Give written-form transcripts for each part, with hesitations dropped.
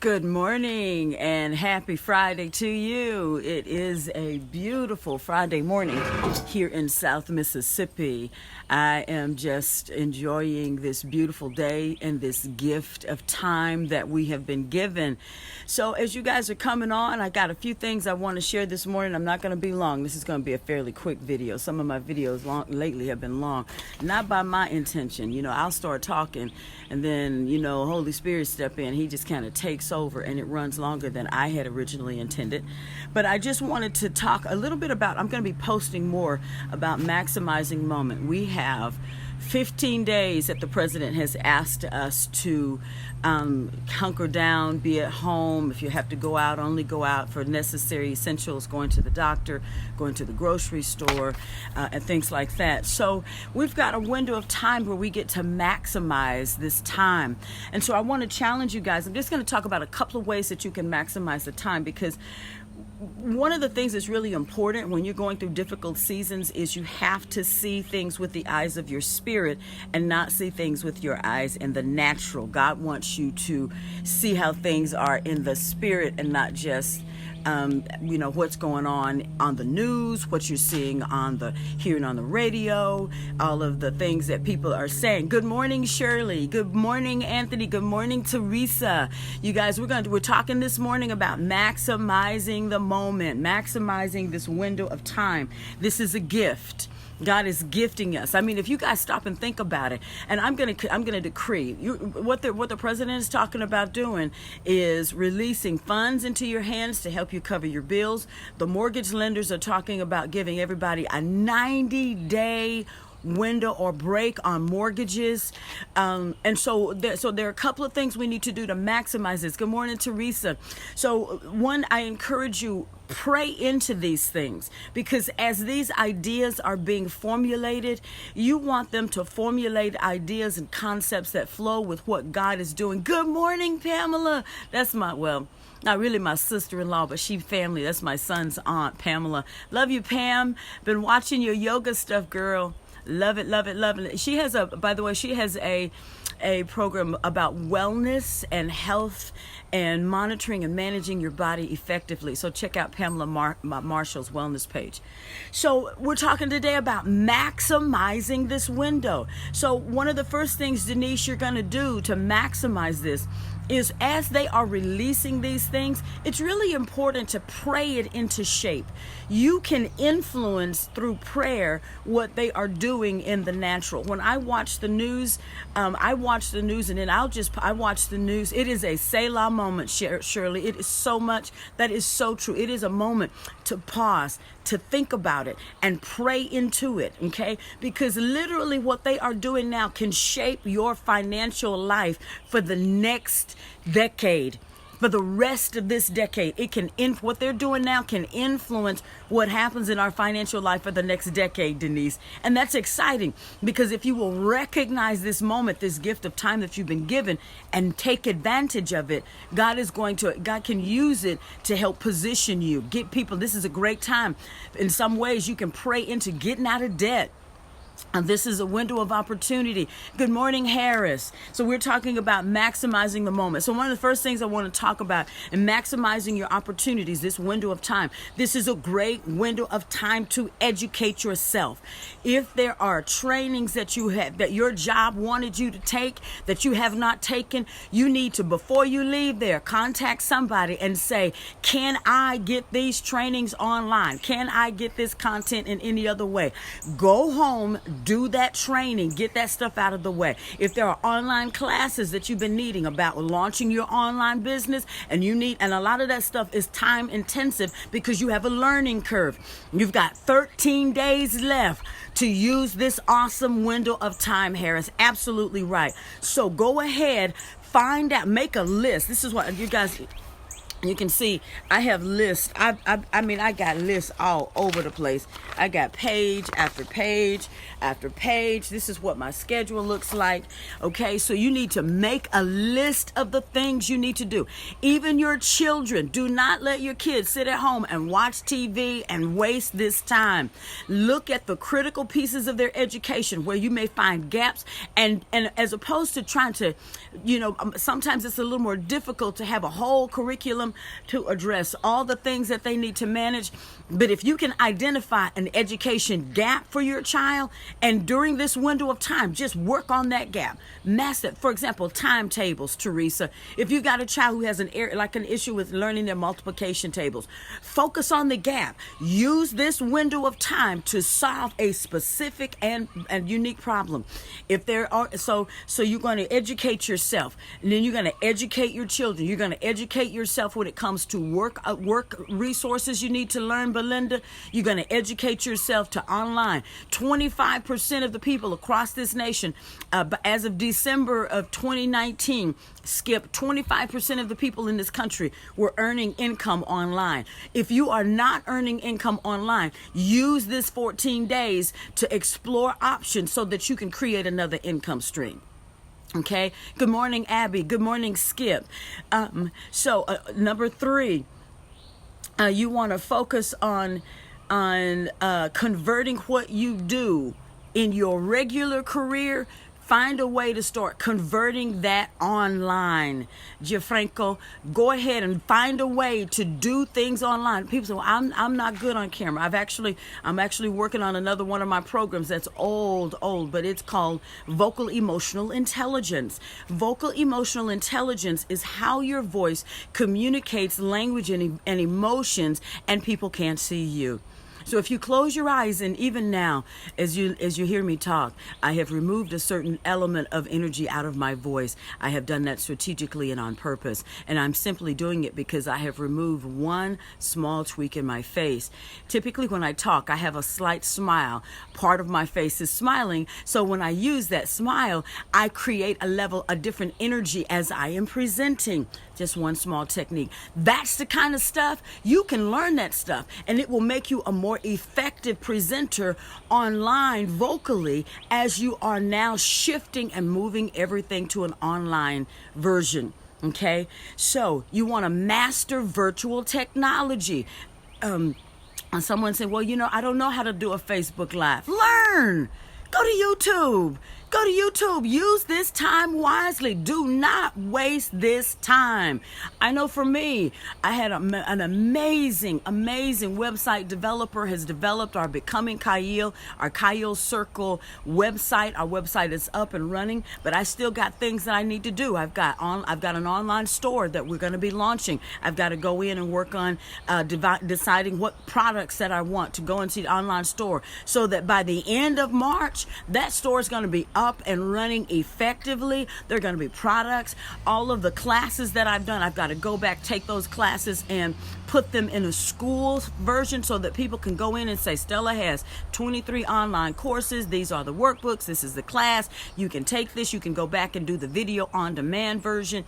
Good morning and happy Friday to you. It is a beautiful Friday morning here in South Mississippi. I am just enjoying this beautiful day and this gift of time that we have been given. So as you guys are coming on, I got a few things I want to share this morning. I'm not going to be long. This is going to be a fairly quick video. Some of my videos lately have been long, not by my intention. I'll start talking and then, Holy Spirit step in. He just kind of takes over and it runs longer than I had originally intended. But I just wanted to talk a little bit about, I'm going to be posting more about maximizing moment. We have 15 days that the president has asked us to hunker down, be at home. If you have to go out, only go out for necessary essentials, going to the doctor, going to the grocery store, and things like that. So we've got a window of time where we get to maximize this time. And so I want to challenge you guys. I'm just going to talk about a couple of ways that you can maximize the time, because one of the things that's really important when you're going through difficult seasons is you have to see things with the eyes of your spirit and not see things with your eyes in the natural. God wants you to see how things are in the spirit and not just what's going on the news, what you're seeing hearing on the radio, all of the things that people are saying. Good morning, Shirley. Good morning, Anthony. Good morning, Teresa. You guys, we're talking this morning about maximizing the moment, maximizing this window of time. This is a gift. God is gifting us. I mean, if you guys stop and think about it, and I'm gonna decree what the president is talking about doing is releasing funds into your hands to help you cover your bills. The mortgage lenders are talking about giving everybody a 90-day window or break on mortgages, and so there are a couple of things we need to do to maximize this. Good morning, Teresa. So one, I encourage you, pray into these things, because as these ideas are being formulated, you want them to formulate ideas and concepts that flow with what God is doing. Good morning, Pamela. That's not really my sister-in-law, but she family. That's my son's aunt, Pamela. Love you, Pam. Been watching your yoga stuff, girl. Love it, love it, love it. She has a program about wellness and health and monitoring and managing your body effectively. So check out Pamela Marshall's wellness page. So we're talking today about maximizing this window. So one of the first things, Denise, you're going to do to maximize this is, as they are releasing these things, it's really important to pray it into shape. You can influence through prayer what they are doing in the natural. When I watch the news, and then I watch the news. It is a Selah moment, Shirley. It is so much that is so true. It is a moment to pause, to think about it and pray into it, okay? Because literally what they are doing now can shape your financial life for the next decade. For the rest of this decade, what they're doing now can influence what happens in our financial life for the next decade, Denise. And that's exciting, because if you will recognize this moment, this gift of time that you've been given, and take advantage of it, God can use it to help position you. Get people, this is a great time. In some ways, you can pray into getting out of debt. And this is a window of opportunity. Good morning, Harris. So we're talking about maximizing the moment. So one of the first things I want to talk about in maximizing your opportunities, this window of time. This is a great window of time to educate yourself. If there are trainings that your job wanted you to take that you have not taken, you need to, before you leave there, contact somebody and say, can I get these trainings online? Can I get this content in any other way? Go home, do that training, get that stuff out of the way. If there are online classes that you've been needing about launching your online business, and a lot of that stuff is time intensive because you have a learning curve. You've got 13 days left to use this awesome window of time, Harris. Absolutely right. So go ahead, find out, make a list. This is what you guys, You can see I have lists. I mean, I got lists all over the place. I got page after page after page. This is what my schedule looks like. Okay, so you need to make a list of the things you need to do. Even your children, do not let your kids sit at home and watch TV and waste this time. Look at the critical pieces of their education where you may find gaps, and as opposed to trying to, sometimes it's a little more difficult to have a whole curriculum to address all the things that they need to manage. But if you can identify an education gap for your child, and during this window of time, just work on that gap. Massive, for example, timetables, Teresa. If you got a child who has an issue with learning their multiplication tables, focus on the gap. Use this window of time to solve a specific and unique problem. If there are so you're going to educate yourself, and then you're going to educate your children. You're going to educate yourself when it comes to work resources you need to learn, Belinda. You're going to educate yourself to online. 25% of the people across this nation, as of December of 2019, Skip, 25% of the people in this country were earning income online. If you are not earning income online, use this 14 days to explore options so that you can create another income stream. Okay. Good morning, Abby. Good morning, Skip. Number 3, you want to focus on converting what you do in your regular career. Find a way to start converting that online. Gianfranco, go ahead and find a way to do things online. People say, well, I'm not good on camera. I'm actually working on another one of my programs that's old, but it's called Vocal Emotional Intelligence. Vocal Emotional Intelligence is how your voice communicates language and emotions, and people can't see you. So if you close your eyes, and even now, as you hear me talk, I have removed a certain element of energy out of my voice. I have done that strategically and on purpose. And I'm simply doing it because I have removed one small tweak in my face. Typically when I talk, I have a slight smile. Part of my face is smiling. So when I use that smile, I create a different energy as I am presenting. Just one small technique. That's the kind of stuff, you can learn that stuff, and it will make you a more effective presenter online vocally as you are now shifting and moving everything to an online version. Okay, so you want to master virtual technology. Someone said, well, I don't know how to do a Facebook Live. Learn. Go to YouTube. Use this time wisely. Do not waste this time. I know for me, I had an amazing website developer has developed our Becoming Kyle, our Kyle Circle website. Our website is up and running, but I still got things that I need to do. I've got an online store that we're going to be launching. I've got to go in and work on deciding what products that I want to go into the online store, so that by the end of March, that store is going to be up and running effectively. There are going to be products. All of the classes that I've done, I've got to go back, take those classes and put them in a school version so that people can go in and say, Stella has 23 online courses. These are the workbooks. This is the class. You can take this. You can go back and do the video on demand version.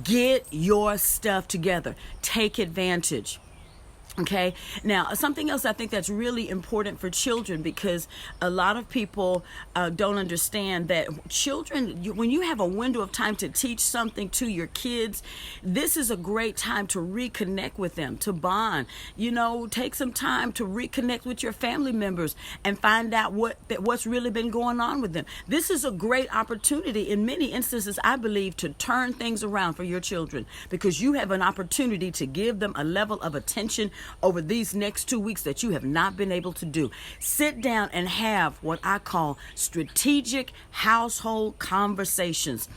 Get your stuff together. Take advantage. Okay. Now, something else I think that's really important for children, because a lot of people don't understand that children, when you have a window of time to teach something to your kids, this is a great time to reconnect with them, to bond. Take some time to reconnect with your family members and find out what's really been going on with them. This is a great opportunity in many instances, I believe, to turn things around for your children, because you have an opportunity to give them a level of attention over these next 2 weeks that you have not been able to do. Sit down and have what I call strategic household conversations.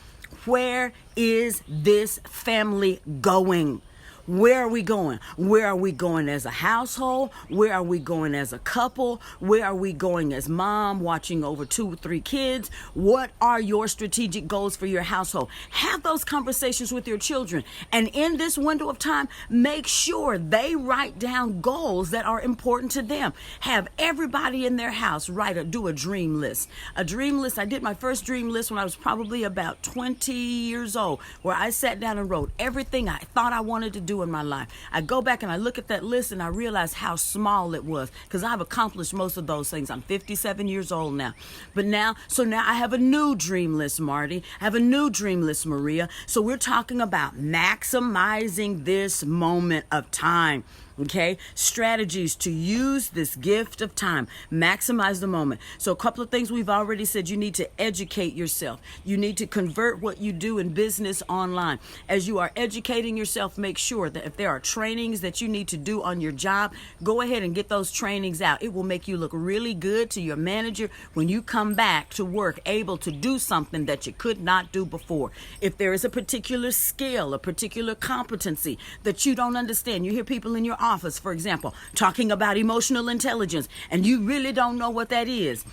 Where is this family going? Where are we going? Where are we going as a household? Where are we going as a couple? Where are we going as mom watching over 2 or 3 kids? What are your strategic goals for your household? Have those conversations with your children. And in this window of time, make sure they write down goals that are important to them. Have everybody in their house do a dream list. A dream list. I did my first dream list when I was probably about 20 years old, where I sat down and wrote everything I thought I wanted to do do in my life. I go back and I look at that list and I realize how small it was, because I've accomplished most of those things. I'm 57 years old now. But now I have a new dream list, Marty. I have a new dream list, Maria. So we're talking about maximizing this moment of time. Okay, strategies to use this gift of time, maximize the moment. So a couple of things we've already said: you need to educate yourself. You need to convert what you do in business online. As you are educating yourself, make sure that if there are trainings that you need to do on your job, go ahead and get those trainings out. It will make you look really good to your manager when you come back to work able to do something that you could not do before. If there is a particular skill, a particular competency that you don't understand, you hear people in your office, for example, talking about emotional intelligence, and you really don't know what that is.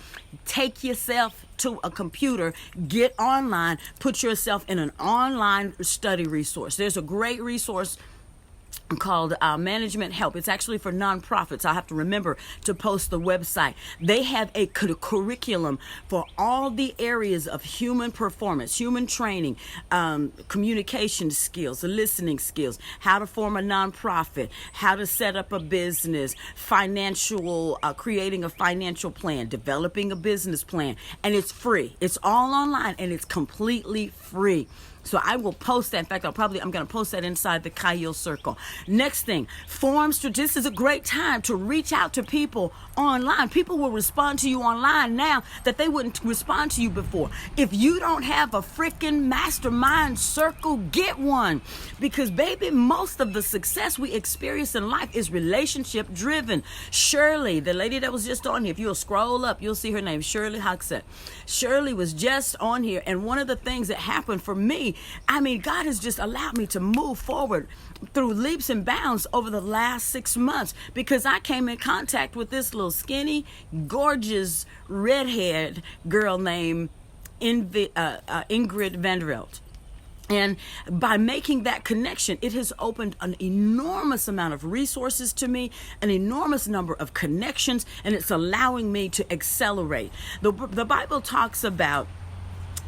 Take yourself to a computer, get online, put yourself in an online study resource. There's a great resource called Management Help. It's actually for nonprofits. I'll have to remember to post the website. They have a curriculum for all the areas of human performance, human training, communication skills, listening skills, how to form a nonprofit, how to set up a business, creating a financial plan, developing a business plan, and it's free. It's all online and it's completely free. So I will post that. In fact, I'm going to post that inside the Kyle Circle. Next thing, this is a great time to reach out to people online. People will respond to you online now that they wouldn't respond to you before. If you don't have a freaking mastermind circle, get one. Because, baby, most of the success we experience in life is relationship driven. Shirley, the lady that was just on here, if you'll scroll up, you'll see her name, Shirley Huxett. Shirley was just on here. And one of the things that happened for me, God has just allowed me to move forward through leaps and bounds over the last 6 months, because I came in contact with this little skinny, gorgeous, redhead girl named Ingrid Vanderveld. And by making that connection, it has opened an enormous amount of resources to me, an enormous number of connections, and it's allowing me to accelerate. The Bible talks about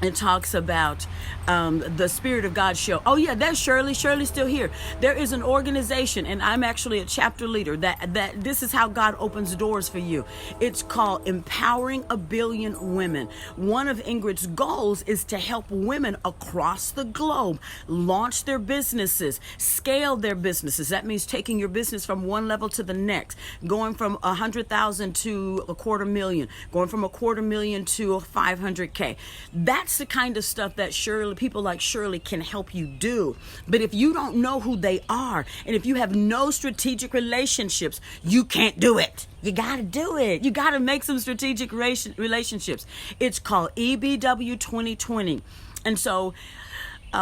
the Spirit of God show. Oh yeah, that's Shirley. Shirley's still here. There is an organization, and I'm actually a chapter leader, that this is how God opens doors for you. It's called Empowering a Billion Women. One of Ingrid's goals is to help women across the globe launch their businesses, scale their businesses. That means taking your business from one level to the next, going from 100,000 to 250,000, going from 250,000 to 500K. That's the kind of stuff that people like Shirley can help you do. But if you don't know who they are, and if you have no strategic relationships, you can't do it. You got to do it. You got to make some strategic relationships. It's called EBW 2020. And so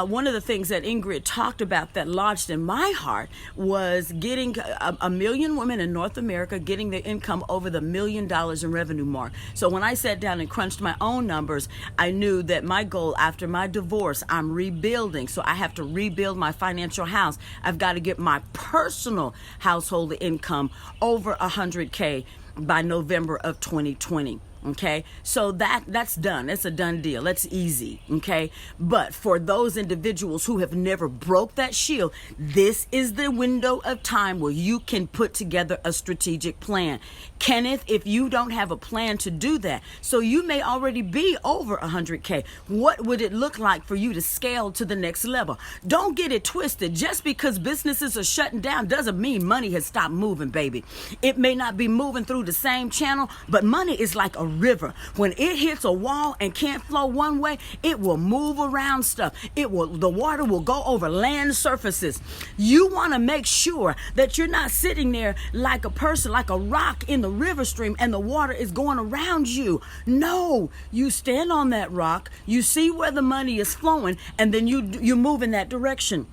one of the things that Ingrid talked about that lodged in my heart was getting a million women in North America getting their income over the $1 million in revenue mark. So when I sat down and crunched my own numbers, I knew that my goal after my divorce, I'm rebuilding. So I have to rebuild my financial house. I've got to get my personal household income over 100K by November of 2020. Okay, so that's done. That's a done deal. That's easy. Okay, but for those individuals who have never broke that shield, this is the window of time where you can put together a strategic plan. Kenneth, if you don't have a plan to do that, so you may already be over 100K, what would it look like for you to scale to the next level? Don't get it twisted. Just because businesses are shutting down doesn't mean money has stopped moving, baby. It may not be moving through the same channel, but money is like a river. When it hits a wall and can't flow one way, it will move around stuff. The water will go over land surfaces. You want to make sure that you're not sitting there like a person, like a rock in the river stream, and the water is going around you. No, you stand on that rock, you see where the money is flowing, and then you move in that direction.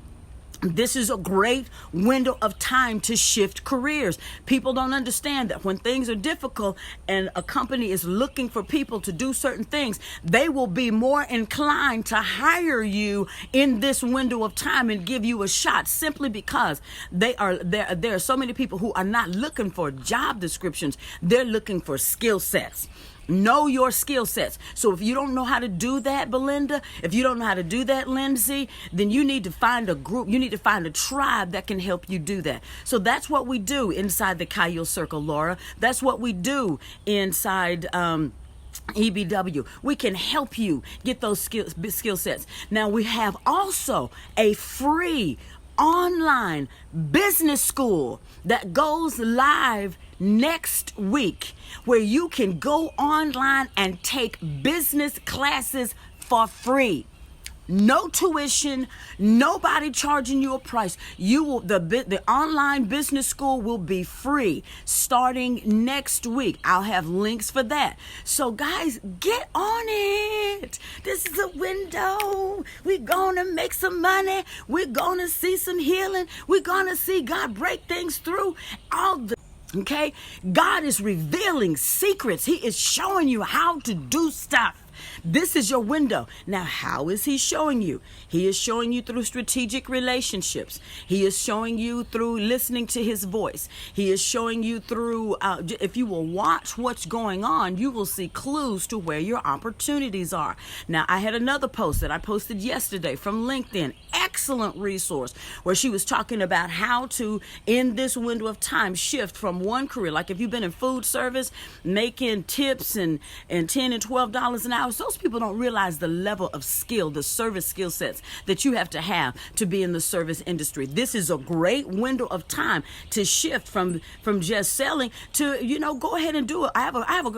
This is a great window of time to shift careers. People don't understand that when things are difficult and a company is looking for people to do certain things, they will be more inclined to hire you in this window of time and give you a shot, simply because there are so many people who are not looking for job descriptions. They're looking for skill sets. Know your skill sets. So if you don't know how to do that, Belinda, if you don't know how to do that, Lindsay, then you need to find a group, you need to find a tribe that can help you do that. So that's what we do inside the Kyle Circle, Laura. That's what we do inside EBW. We can help you get those skill sets. Now we have also a free online business school that goes live next week, where you can go online and take business classes for free. No tuition, nobody charging you a price. You will the online business school will be free starting next week. I'll have links for that. So guys, get on it. This is a window. We're gonna make some money. We're gonna see some healing. We're gonna see God break things through. Okay? God is revealing secrets. He is showing you how to do stuff. This is your window. Now, how is he showing you? He is showing you through strategic relationships. He is showing you through listening to his voice. He is showing you through, if you will watch what's going on, you will see clues to where your opportunities are. Now, I had another post that I posted yesterday from LinkedIn. Excellent resource where she was talking about how to, in this window of time, shift from one career. Like if you've been in food service, making tips and $10 and $12 an hour, those people don't realize the level of skill, the service skill sets that you have to be in the service industry. This is a great window of time to shift from just selling to, go ahead and do it. I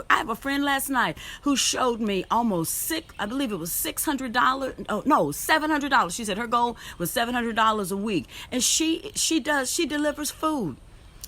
have a friend last night who showed me almost $600. Oh no, $700. She said her goal was $700 a week, and she delivers food.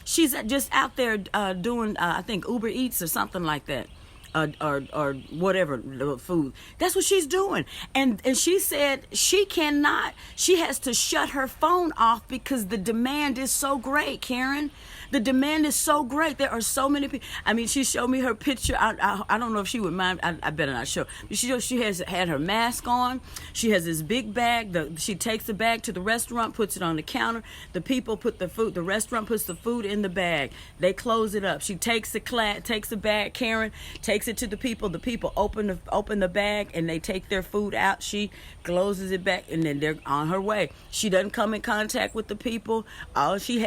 She's just out there doing I think Uber Eats or something like that. Or whatever food. That's what she's doing. And she said she has to shut her phone off because the demand is so great, Karen. The demand is so great. There are so many people. I mean, she showed me her picture. I don't know if she would mind. I better not show. She has had her mask on. She has this big bag. She takes the bag to the restaurant, puts it on the counter. The people put the food. The restaurant puts the food in the bag. They close it up. She takes the bag. Karen takes it to the people. The people open the bag and they take their food out. She closes it back and then they're on her way. She doesn't come in contact with the people. All she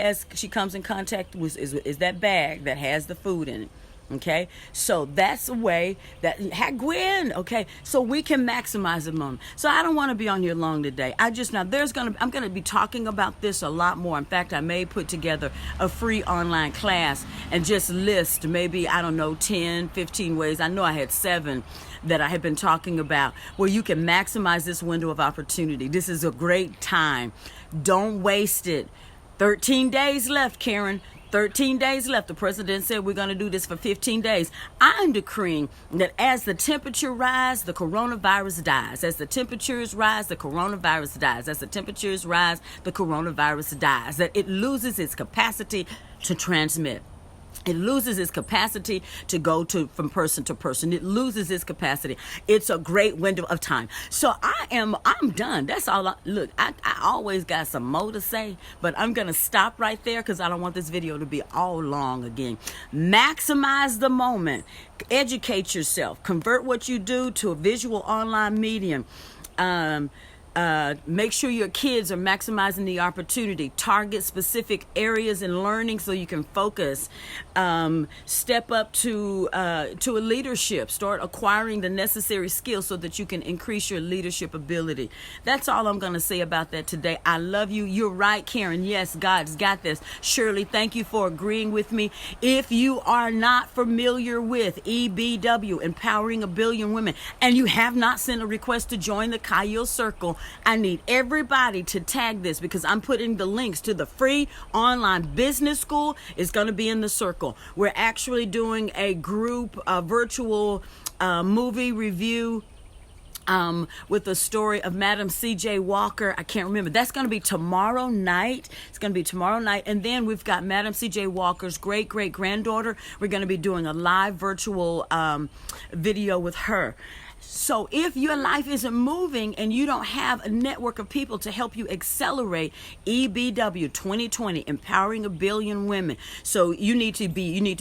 comes in contact is that bag that has the food in it. Okay, so that's a way that Gwen. Okay, so we can maximize the moment. So I don't want to be on here long today. I'm gonna be talking about this a lot more. In fact, I may put together a free online class and just list maybe 10, 15 ways. I know I had 7 that I have been talking about where you can maximize this window of opportunity. This is a great time. Don't waste it. 13 days left, Karen. 13 days left. The president said we're going to do this for 15 days. I'm decreeing that as the temperature rises, the coronavirus dies. As the temperatures rise, the coronavirus dies. As the temperatures rise, the coronavirus dies. That it loses its capacity to transmit. It loses its capacity to go from person to person. It loses its capacity. It's a great window of time. So I'm done. That's all. Look, I always got some more to say, but I'm going to stop right there because I don't want this video to be all long again. Maximize the moment. Educate yourself. Convert what you do to a visual online medium. Make sure your kids are maximizing the opportunity. Target specific areas in learning so you can focus. Step up to a leadership. Start acquiring the necessary skills so that you can increase your leadership ability. That's all I'm going to say about that today. I love you. You're right, Karen. Yes, God's got this. Shirley, thank you for agreeing with me. If you are not familiar with EBW, Empowering a Billion Women, and you have not sent a request to join the Kyle Circle, I need everybody to tag this because I'm putting the links to the free online business school. It's going to be in the circle. We're actually doing a group virtual movie review with the story of Madam C.J. Walker. I can't remember. That's going to be tomorrow night. It's going to be tomorrow night. And then we've got Madam C.J. Walker's great-great-granddaughter. We're going to be doing a live virtual video with her. So if your life isn't moving and you don't have a network of people to help you accelerate EBW 2020, Empowering a Billion Women. So you need to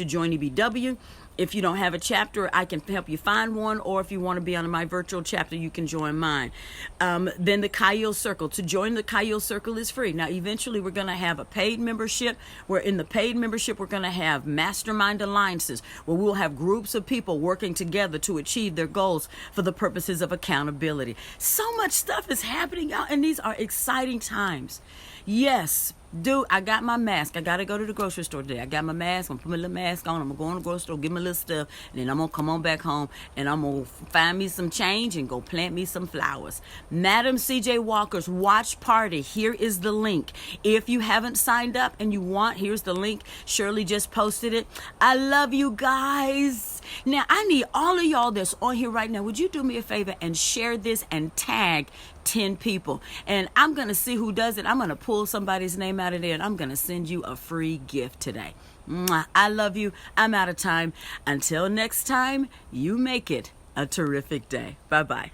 join EBW. If you don't have a chapter, I can help you find one, or if you want to be on my virtual chapter, you can join mine. Then the Kyle Circle. To join the Kyle Circle is free. Now, eventually, we're going to have a paid membership, where in the paid membership, we're going to have mastermind alliances, where we'll have groups of people working together to achieve their goals for the purposes of accountability. So much stuff is happening out, and these are exciting times. Yes. Dude, I got my mask. I got to go to the grocery store today. I got my mask. I'm going to put my little mask on. I'm going to go in the grocery store, get my little stuff, and then I'm going to come on back home, and I'm going to find me some change and go plant me some flowers. Madam C.J. Walker's watch party. Here is the link. If you haven't signed up and you want, here's the link. Shirley just posted it. I love you guys. Now, I need all of y'all that's on here right now. Would you do me a favor and share this and tag 10 people? And I'm going to see who does it. I'm going to pull somebody's name out of there, and I'm going to send you a free gift today. Mwah. I love you. I'm out of time. Until next time, you make it a terrific day. Bye-bye.